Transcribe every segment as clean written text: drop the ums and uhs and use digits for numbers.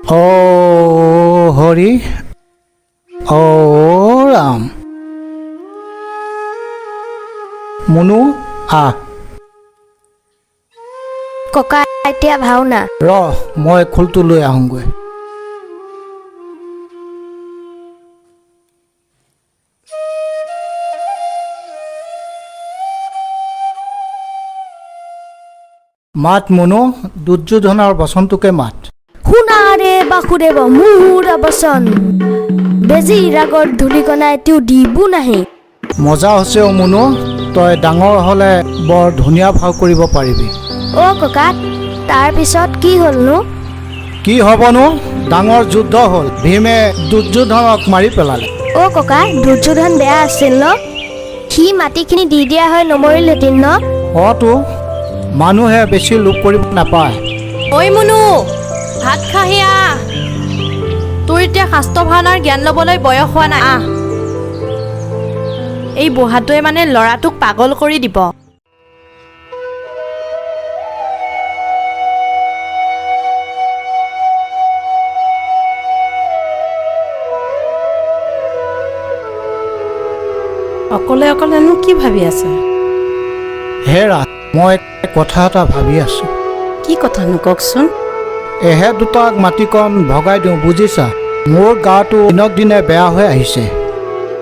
ও হৰি ও ৰাম মুনু আহ ককা এতিয়া ভাওনা ৰ মই খোলটো লৈ আহোঁগৈ মাত মুনু দুৰ্যোধনৰ বচনটোকে মাত শুনাৰে বাসুদেৱ মোৰ বচন বেজী ৰাগৰ ধূলিকণা এটিও দিবো নাহি মজা হৈছে অ মুনু তই ডাঙৰ হ'লে বৰ ধুনীয়া ভাও কৰিব পাৰিবি অ' ককা তাৰপিছত কি হ'লনো কি হ'বনো ডাঙৰ যুদ্ধ হ'ল ভীমে দুৰ্যোধনক মাৰি পেলালে অ' ককা দুৰ্যোধন বেয়া আছিল ন সি মাটিখিনি দি দিয়া হয় নমৰিলহেঁতেন ন অতো মানুহে বেছি লোভ কৰিব নাপায় ঐ মুনু ভাত খাহি আহ তোৰ এতিয়া শাস্ত্ৰ ভাওনাৰ জ্ঞান ল'বলৈ বয়স হোৱা নাই আহ এই বুঢ়াটোৱে মানে ল'ৰাটোক পাগল কৰি দিব অকলে অকলেনো কি ভাবি আছে হেৰা মই কথা এটা ভাবি আছোঁ কি কথানো কওকচোন এহে দুটাক মাটিকণ ভগাই দিওঁ বুজিছা মোৰ গাটো দিনক দিনে বেয়া হৈ আহিছে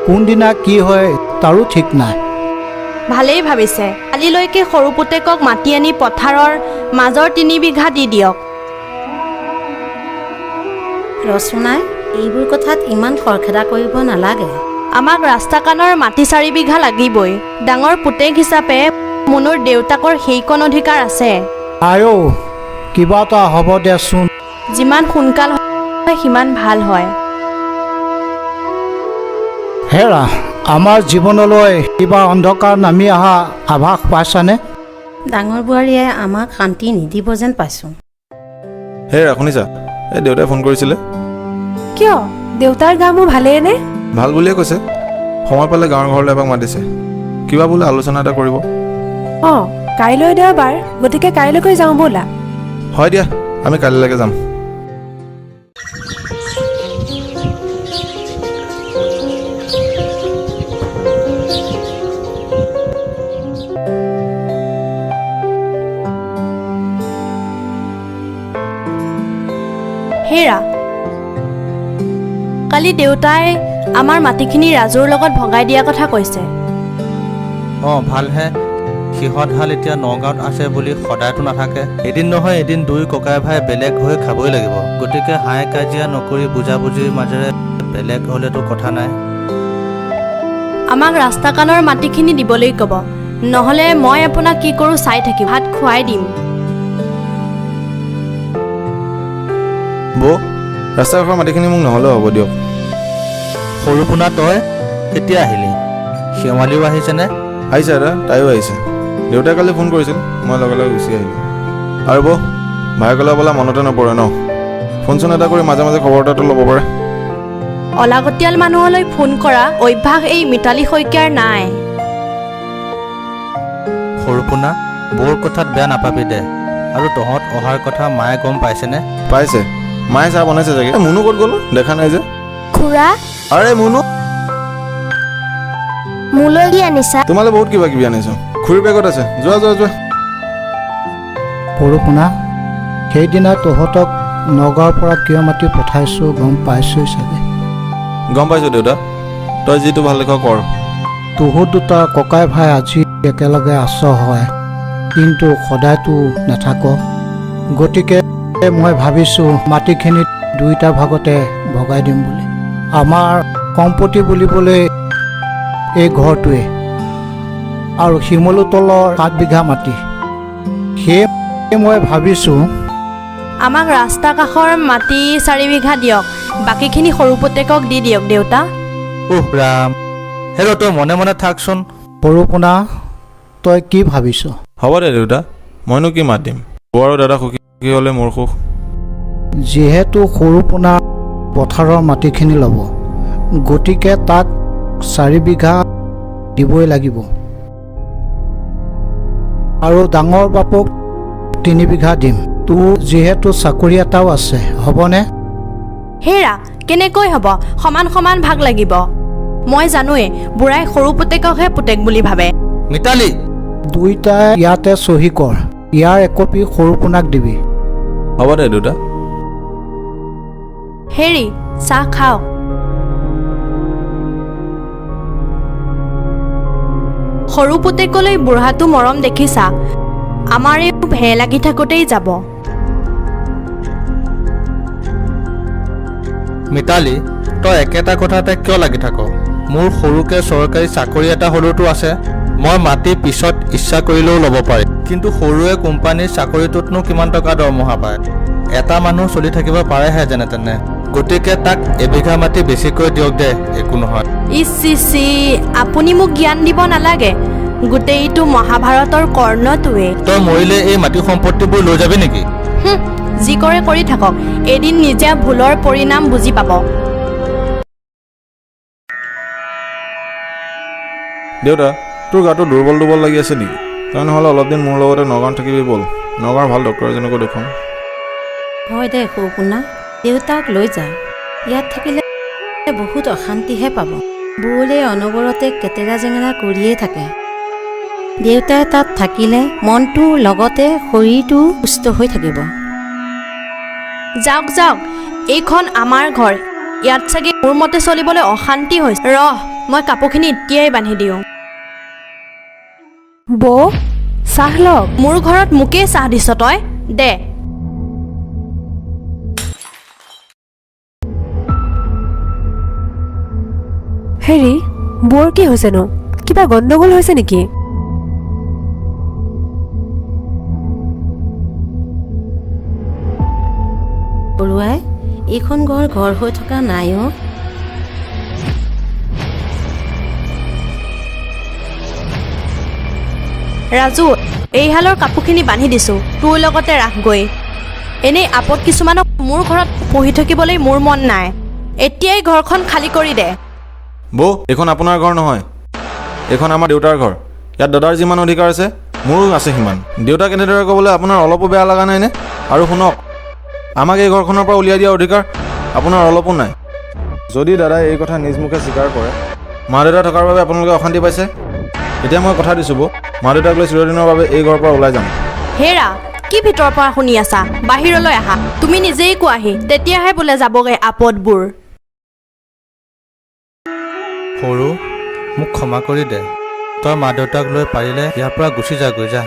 কোনদিনা কি হয় তাৰো ঠিক নাই ভালেই ভাবিছে কালিলৈকে সৰু পুতেকক মাতি আনি পথাৰৰ মাজৰ 3 বিঘা দি দিয়ক ৰচনাই এইবোৰ কথাত ইমান খৰখেদা কৰিব নালাগে আমাক ৰাস্তা কাণৰ মাটি 4 বিঘা লাগিবই ডাঙৰ পুতেক হিচাপে মুনুৰ দেউতাকৰ সেইকণ অধিকাৰ আছে আইও কিবা এটা হ'ব দেচোন যিমান সোনকাল হয় সিমান ভাল হয় হেৰা আমাৰ জীৱনলৈ কিবা অন্ধকাৰ নামি অহা আভাস পাইছানে ডাঙৰ বোৱাৰীয়ে আমাক শান্তি নিদিব যেন পাইছোঁ হেৰা শুনিছা এই দেউতাই ফোন কৰিছিলে কিয় দেউতাৰ গা মোৰ ভালেই নে ভাল বুলিয়ে কৈছে সময় পালে গাঁৱৰ ঘৰলৈ এপাক মাতিছে কিবা বোলে আলোচনা এটা কৰিব অঁ কাইলৈ দেওবাৰ গতিকে কাইলৈকৈ যাওঁ ব'লা হয় দিয়া আমি কাইলৈকে যাম হেৰা কালি দেউতাই আমাৰ মাটিখিনি ৰাজুৰ লগত ভগাই দিয়া কথা কৈছে অঁ ভালহে সিহঁতহাল এতিয়া নগাঁৱত আছে বুলি সদায়তো নাথাকে এদিন নহয় এদিন দুই ককাই ভাই বেলেগ হৈ খাবই লাগিব গতিকে হাই কাজিয়া নকৰি বুজাবুজিৰ মাজেৰে বেলেগ হ'লেতো কথা নাই আমাক ৰাস্তা কাণৰ মাটিখিনি দিবলৈ ক'ব নহ'লে মই আপোনাক কি কৰোঁ চাই থাকিম ভাত খুৱাই দিম বৌ ৰাস্তা কাষৰ মাটিখিনি মোক নহ'লেও হ'ব দিয়ক সৰুপোনা তই কেতিয়া আহিলি শেৱালিও আহিছেনে আহিছে দাদা তাইও আহিছে দেউতাই কালি ফোন কৰিছিল মই লগে লগে গুচি আহিলোঁ আৰু বৌ ভাইকলে বোলা মনতে নপৰে ন ফোন চোন এটা কৰি মাজে মাজে খবৰ এটাটো ল'ব পাৰে অলাগতিয়াল মানুহলৈ ফোন কৰা অভ্যাস এই মিতালী শইকীয়াৰ নাই সৰুপোনা বৌৰ কথাত বেয়া নাপাবি দে আৰু তহঁত অহাৰ কথা মায়ে গম পাইছেনে পাইছে মায়ে চাহ বনাইছে চাগে মুনু ক'ত গ'লো দেখা নাই যে খুৰা আৰে মুনু মোলৈ কি আনিছা তোমালৈ বহুত কিবা কিবি আনিছোঁ খুৰীৰ বেগত আছে যোৱা যোৱা যোৱা সৰুপোনা সেইদিনা তহঁতক নগাঁৱৰ পৰা কিয় মাতি পঠাইছোঁ গম পাইছই চাগে গম পাইছোঁ দেউতা তই যিটো ভাল দেখ কৰ তহঁত দুটা ককাই ভাই আজি একেলগে আছ হয় কিন্তু সদায়তো নাথাক গতিকে মই ভাবিছোঁ মাটিখিনিত দুইটা ভাগতে ভগাই দিম বুলি আমাৰ সম্পত্তি বুলিবলৈ এই ঘৰটোৱে আৰু শিমলুতলৰ 7 বিঘা মাটি সেয়ে মই ভাবিছোঁ আমাক ৰাস্তা কাষৰ মাটি 4 বিঘা দিয়ক বাকীখিনি সৰু পুতেকক দি দিয়ক দেউতা উহ ৰাম হেৰ' তই মনে মনে থাকচোন সৰুপোনা তই কি ভাবিছ হ'ব দে দেউতা মইনো কি মাতিম বৌ আৰু দাদা সুখী হ'লে মোৰ সুখ যিহেতু সৰুপোনা পথাৰৰ মাটিখিনি ল'ব গতিকে তাক 4 বিঘা দিবই লাগিব আৰু ডাঙৰ বাপক 3 বিঘা দিম তোৰ যিহেতু চাকৰি এটাও আছে হ'বনে হেৰা কেনেকৈ হ'ব সমান সমান ভাগ লাগিব মই জানোৱে বুঢ়াই সৰু পুতেককহে পুতেক বুলি ভাবে মিতালী দুইটাই ইয়াতে চহী কৰ ইয়াৰ একপি সৰু পোনাক দিবি হ'ব দে দেউতা হেৰি চাহ খাওক সৰু পুতেকলৈ বুঢ়াটো মৰম দেখিছা আমাৰ এই ভে লাগি থাকোঁতেই যাব মিতালী তই একেটা কথাতে কিয় লাগি থাক মোৰ সৰুকে চৰকাৰী চাকৰি এটা হ'লেওতো আছে মই মাটি পিছত ইচ্ছা কৰিলেও ল'ব পাৰিম কিন্তু সৰুৱে কোম্পানীৰ চাকৰিটোতনো কিমান টকা দৰমহা পায় এটা মানুহ চলি থাকিব পাৰেহে যেনে তেনে গতিকে তাক এবিঘা মাটি বেছিকৈ দিয়ক দে একো নহয় ইচি আপুনি মোক জ্ঞান দিব নালাগে গোটেইটো মহাভাৰতৰ কৰ্ণটোৱে তই মৰিলে এই মাটি সম্পত্তিবোৰ লৈ যাবি নেকি যি কৰে কৰি থাকক এদিন নিজে ভুলৰ পৰিণাম বুজি পাব দেউতা তোৰ গাটো দুৰ্বল দুৰ্বল লাগি আছে নেকি তই নহ'লে অলপ দিন মোৰ লগতে নগাঁৱত থাকিবি ব'ল নগাঁৱৰ ভাল ডক্তৰ এজনকো দেখুৱাম হয় দে সৰুপোনা দেউতাক লৈ যা ইয়াত থাকিলে বহুত অশান্তিহে পাব বৌলে অনবৰতে কেটেৰা জেঙেৰা কৰিয়েই থাকে দেউতাই তাত থাকিলে মনটোৰ লগতে শৰীৰটো সুস্থ হৈ থাকিব যাওক যাওক এইখন আমাৰ ঘৰ ইয়াত চাগে মোৰ মতে চলিবলৈ অশান্তি হৈছে মই কাপোৰখিনি এতিয়াই বান্ধি দিওঁ বৌ চাহ লওক মোৰ ঘৰত মোকেই চাহ দিছ তই দে হেৰি বৌৰ কি হৈছেনো কিবা গণ্ডগোল হৈছে নেকি বৰুৱাই এইখন ঘৰ হৈ থকা নাই অ' ৰাজু এইহালৰ কাপোৰখিনি বান্ধি দিছোঁ তোৰ লগতে ৰাখগৈ এনেই আপদ কিছুমানক মোৰ ঘৰত পঢ়ি থাকিবলৈ মোৰ মন নাই এতিয়াই ঘৰখন খালী কৰি দে বৌ এইখন আপোনাৰ ঘৰ নহয় এইখন আমাৰ দেউতাৰ ঘৰ ইয়াত দাদাৰ যিমান অধিকাৰ আছে মোৰো আছে সিমান দেউতাক এনেদৰে ক'বলৈ আপোনাৰ অলপো বেয়া লগা নাইনে আৰু শুনক আমাক এই ঘৰখনৰ পৰা উলিয়াই দিয়া অধিকাৰ আপোনাৰ অলপো নাই যদি দাদাই এই কথা নিজ মুখে স্বীকাৰ কৰে মা দেউতা থকাৰ বাবে আপোনালোকে অশান্তি পাইছে এতিয়া মই কথা দিছোঁ বৌ মা দেউতাক লৈ চিৰদিনৰ বাবে এই ঘৰৰ পৰা ওলাই যাম হেৰা কি ভিতৰৰ পৰা শুনি আছা বাহিৰলৈ আহা তুমি নিজেই কোৱাহি তেতিয়াহে বোলে যাবগৈ আপদবোৰ সৰু মোক ক্ষমা কৰি দে তই মা দেউতাক লৈ পাৰিলে ইয়াৰ পৰা গুচি যাগৈ যা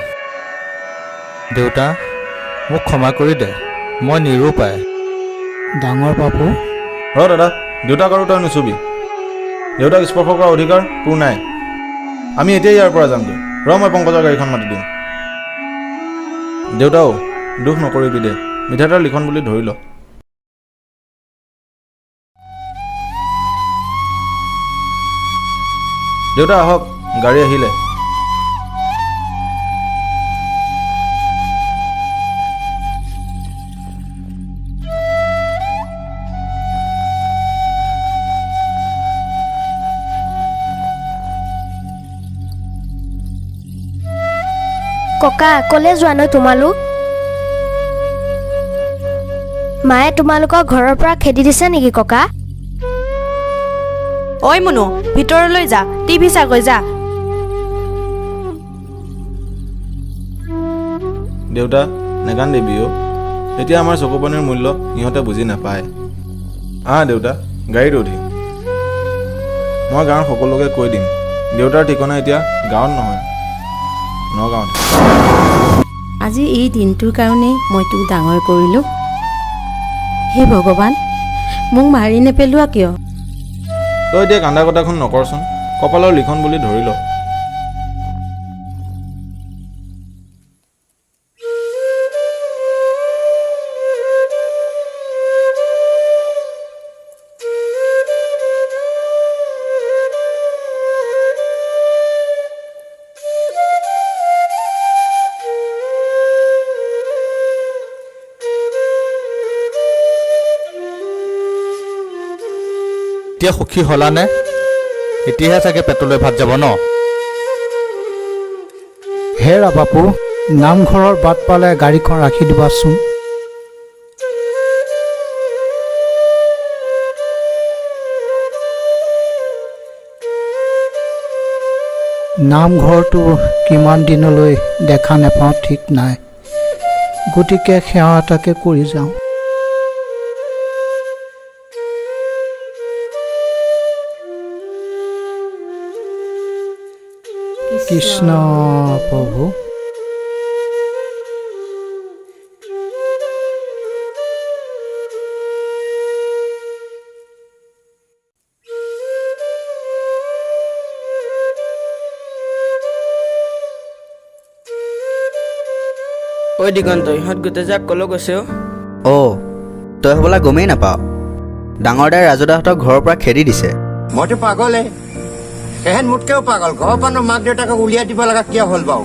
দেউতা মোক ক্ষমা কৰি দে মই নিৰূপায় ডাঙৰ বাপু দাদা দেউতাক আৰু তই নুচুবি দেউতাক স্পৰ্শ কৰাৰ অধিকাৰ তোৰ নাই আমি এতিয়াই ইয়াৰ পৰা যামগৈ মই পংকজৰ গাড়ীখন মাতি দিওঁ দেউতাও দুখ নকৰিবি দে মিঠাতেল লিখন বুলি ধৰি ল দেউতা আহক গাড়ী আহিলে ককা ক'লে যোৱা ন তোমালোক মায়ে তোমালোকৰ ঘৰৰ পৰা খেদি দিছে নেকি ককা ঐ মুনু ভিতৰলৈ যা টিভি চাগৈ যা দেউতা নেকান্দিবি অ' এতিয়া আমাৰ চকুপানীৰ মূল্য ইহঁতে বুজি নাপায় দেউতা গাড়ীত উঠি মই গাঁৱৰ সকলোকে কৈ দিম দেউতাৰ ঠিকনা এতিয়া গাঁৱত নহয় নগাঁৱত আজি এই দিনটোৰ কাৰণেই মই তোক ডাঙৰ কৰিলোঁ হে ভগৱান মোক মাৰি নেপেলোৱা কিয় তই এতিয়া কান্দা কটাখন নকৰচোন কপালৰ লিখন বুলি ধৰি ল এতিয়া সুখী হলানে এতিয়াহে চাগে পেটলৈ ভাত যাব ন হেৰা বাপু নামঘৰৰ বাট পালে গাড়ীখন ৰাখি দিবাচোন নামঘৰটো কিমান দিনলৈ দেখা নাপাওঁ ঠিক নাই, গতিকে সেৱা এটাকে কৰি যাওঁ। কৃষ্ণ প্ৰভু। ঐ দিগন্ত, ইহঁত গোটেইজাক কলৈ গৈছে অ'? অ' তই হ'বলা গমেই নাপাৱ, ডাঙৰ দাই ৰাজুদাহঁতক ঘৰৰ পৰা খেদি দিছে। মইতো পাগলে, সেহেঁত মোতকেও পাগল। ঘৰৰ পৰা মাক দেউতাকক উলিয়াই দিব লগা কিয় হ'ল বাৰু?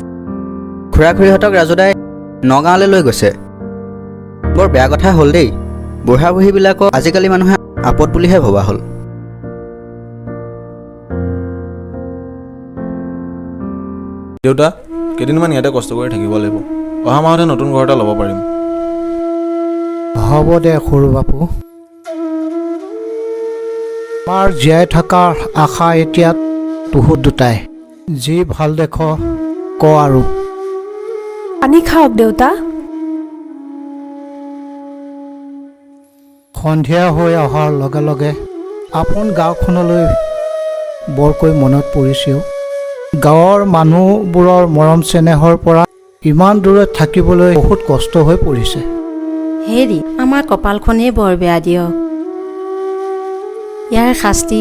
খুৰা খুৰীহঁতক ৰাজুদাই নগাঁৱলৈ লৈ গৈছে। বৰ বেয়া কথা হ'ল দেই, বুঢ়া বুঢ়ীবিলাকক আজিকালি মানুহে আপদ বুলিহে ভবা হ'ল। দেউতা, কেইদিনমান ইয়াতে কষ্ট কৰি থাকিব লাগিব। অহা মাহতে নতুন ঘৰ এটা ল'ব পাৰিম। হ'ব দে সৰু বাপু, আমাৰ জীয়াই থকাৰ আশা এতিয়া তুহুত দুটাই। যি ভাল দেখ ক আৰু। পানী খাওক দেউতা। সন্ধিয়া হৈ অহাৰ লগে লগে আপোন গাঁওখনলৈ বৰকৈ মনত পৰিছেও। গাঁৱৰ মানুহবোৰৰ মৰম চেনেহৰ পৰা ইমান দূৰত থাকিবলৈ বহুত কষ্ট হৈ পৰিছে। হেৰি, আমাৰ কপালখনেই বৰ বেয়া দিয়ক। ইয়াৰ শাস্তি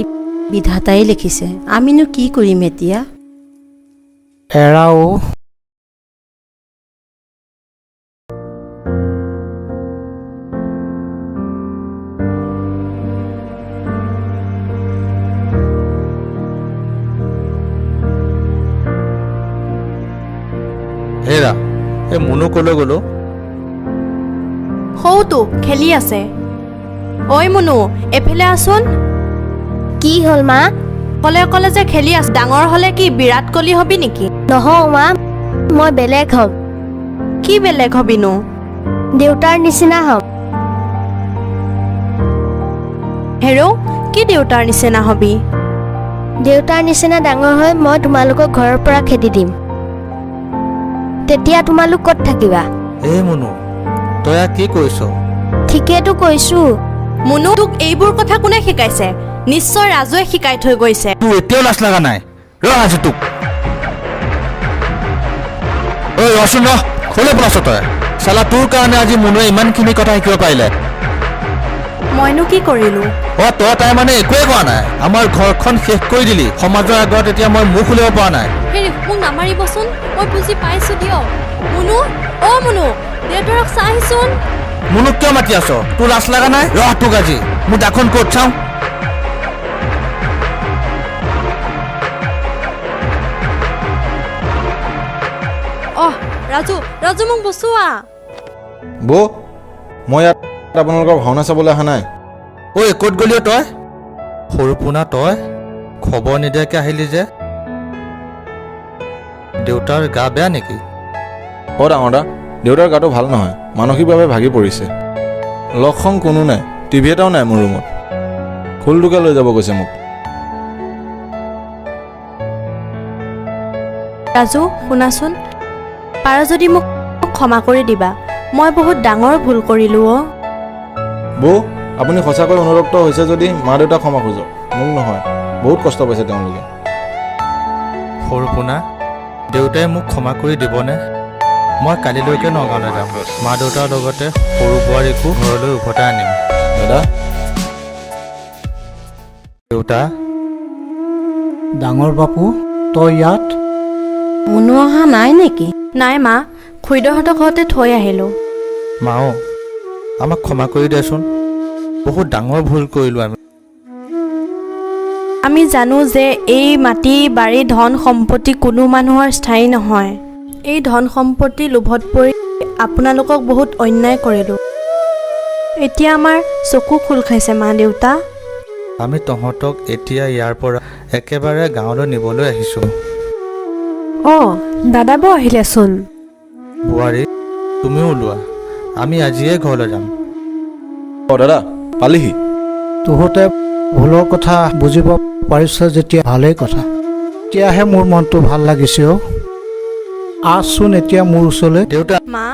বিধাতাই লিখিছে, আমিনো কি কৰিম এতিয়া? এৰাও হেৰা, এই মুনু কলৈ গ'লো? সৌটো খেলি আছে। ঐ মুনু, এফালে আছোন। কি হ'ল মা? অকলে অকলে যে খেলি আছ, ডাঙৰ হ'লে কি বিৰাট কোহলি হবি নেকি? নহওঁ মা, মই বেলেগ হ'ম। কি বেলেগ হবিনো? দেউতাৰ নিচিনা হ'ম। হেৰৌ, কি দেউতাৰ নিচিনা হবি? দেউতাৰ নিচিনা ডাঙৰ হৈ মই তোমালোকক ঘৰৰ পৰা খেদি দিম। তেতিয়া তোমালোক ক'ত থাকিবা? এই মুনু, তই কি কৰিছ? ঠিকেইতো কৈছোঁ। মুনু, তোক এইবোৰ কথা কোনে শিকাইছে? নিশ্চয় ৰাজুৱে শিকাই থৈ গৈছে। তোৰ এতিয়াও লাজ লগা নাই? ৰ আজি তোক। ঐ ৰচোন, ৰ ক'লৈ পলাইছ তই? চালা, তোৰ কাৰণে আজি মুনুৱে ইমানখিনি কথা শিকিব পাৰিলে। মইনো কি কৰিলো? অ' তই তাই মানে একোৱে কোৱা নাই, আমাৰ ঘৰখন শেষ কৰি দিলি। সমাজৰ আগত এতিয়া মই মুখ উলিয়াব পৰা নাই। হেৰি, মোক নামাৰিবচোন, মই বুজি পাইছো দিয়ক। মুনু, অ' মুনু, দেউতাৰক চাহিচোন। মুনুক কিয় মাতি আছ? তোৰ লাজ লগা নাই? ৰহ তোক আজি মোৰ দাখন ক'ত চাওঁ। অহ, ৰাজু, ৰাজু মোক বচোৱা। বৌ, মই ইয়াত আপোনালোকৰ ভাওনা চাবলৈ অহা নাই। ঐ, ক'ত গ'লি তই? সৰু পোনা, তই খবৰ নিদিয়াকৈ আহিলি যে? দেউতাৰ গা বেয়া নেকি? অ' ডাঙৰ দা, দেউতাৰ গাটো ভাল নহয়, মানসিকভাৱে ভাগি পৰিছে। লগ সং কোনো নাই, টিভি এটাও নাই মোৰ ৰুমত। খোলটোকে লৈ যাব কৈছে মোক। ৰাজু, শুনাচোন, পাৰ যদি মোক ক্ষমা কৰি দিবা। মই বহুত ডাঙৰ ভুল কৰিলোঁ অ'। বৌ, আপুনি সঁচাকৈ অনুৰক্ত হৈছে যদি মা দেউতাক ক্ষমা খোজক, মোক নহয়। বহুত কষ্ট পাইছে তেওঁলোকে। সৰু পোনা, দেউতাই মোক ক্ষমা কৰি দিবনে? মই কালিলৈকে নগাঁৱলৈ যাম। মা দেউতাৰ লগতে সৰু বোৱাৰীকো ঘৰলৈ উভতাই আনিম। দাদা, দেউতা, ডাঙৰ বাপু, তই ইয়াত? মুনু অহা নাই নেকি? নাই মা, খুৰীদেউহঁতৰ ঘৰতে থৈ আহিলোঁ। মাও, আমাক ক্ষমা কৰি দেচোন। বহুত ডাঙৰ ভুল কৰিলোঁ আমি। আমি জানো যে এই মাটি বাৰী ধন সম্পত্তি কোনো মানুহৰ স্থায়ী নহয়। এই ধন সম্পত্তি লোভত পৰি আপোনালোকক বহুত অন্যায় কৰিলোঁ। এতিয়া আমাৰ চকু খোল খাইছে মা দেউতা। আমি তহঁতক এতিয়া ইয়াৰ পৰা একেবাৰে গাঁৱলৈ নিবলৈ আহিছোঁ। অঁ, দাদা বৌ আহিলেচোন। বোৱাৰী, তুমিও ওলোৱা, আমি আজিয়ে ঘৰলৈ যাম। অ' দাদা, পালিহি? তহঁতে ভুলৰ কথা বুজিব পাৰিছ যেতিয়া ভালেই কথা। এতিয়াহে মোৰ মনটো ভাল লাগিছে অ' আহচোন এতিয়া মোৰ ওচৰলৈ। দেউতা মা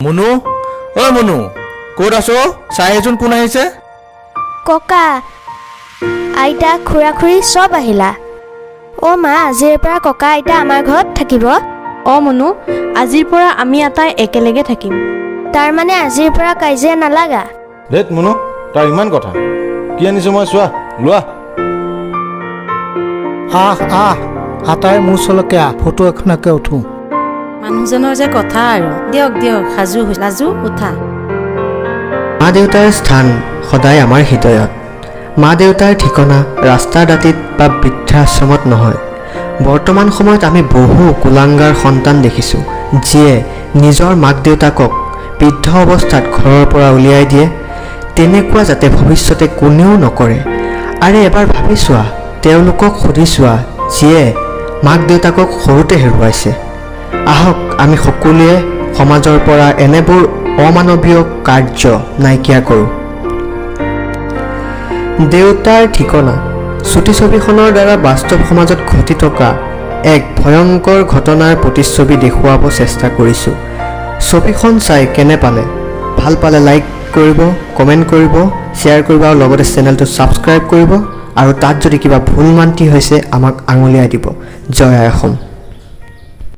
মুনু, অ মুনু, ক'ত আছ? চাইচোন কোন আহিছে? ককা আইতা খুৰা খুৰী চব আহিলা। অ' মা, আজিৰ পৰা ককা আইতা আমাৰ ঘৰত থাকিব। অ মনু, আজিৰ পৰা আমি আটাই একেলগে থাকিম। তাৰমানে আজিৰ পৰা কাজিয়া নালাগা। ধেত মুনু, তাৰ ইমান কথা। কি আনিছোঁ মই চোৱা, লোৱা। আহ আটাই মোৰ ওচৰলৈকে আহ, ফটো এখনকে উঠো। মানুহজনৰ যে কথা আৰু। দিয়ক দিয়ক, সাজু লাজু উঠা। মা দেউতাৰ স্থান সদায় আমাৰ হৃদয়ত। মা দেউতাৰ ঠিকনা ৰাস্তাৰ দাঁতিত বা বৃদ্ধাশ্ৰমত নহয়। বৰ্তমান সময়ত আমি বহু কুলাংগাৰ সন্তান দেখিছোঁ, যিয়ে নিজৰ মাক দেউতাকক বৃদ্ধ অৱস্থাত ঘৰৰ পৰা উলিয়াই দিয়ে। তেনেকুৱা যাতে ভৱিষ্যতে কোনেও নকৰে। আৰে এবাৰ ভাবি চোৱা, তেওঁলোকক সুধি চোৱা যিয়ে মাক দেউতাকক সৰুতে হেৰুৱাইছে। আহক আমি সকলোৱে সমাজৰ পৰা এনেবোৰ অমানৱীয় কাৰ্য নাইকিয়া কৰোঁ। দেউতাৰ ঠিকনা চুটি ছবিখনৰ দ্বাৰা বাস্তৱ সমাজত ঘটি থকা এক ভয়ংকৰ ঘটনাৰ প্ৰতিচ্ছবি দেখুৱাব চেষ্টা কৰিছোঁ। ছবিখন চাই কেনে পালে? ভাল পালে লাইক কৰিব, কমেণ্ট কৰিব, শ্বেয়াৰ কৰিব আৰু লগতে চেনেলটো ছাবস্ক্ৰাইব কৰিব। আৰু তাত যদি কিবা ভুল মান্তি হৈছে আমাক আঙুলিয়াই দিব। জয় আই অসম।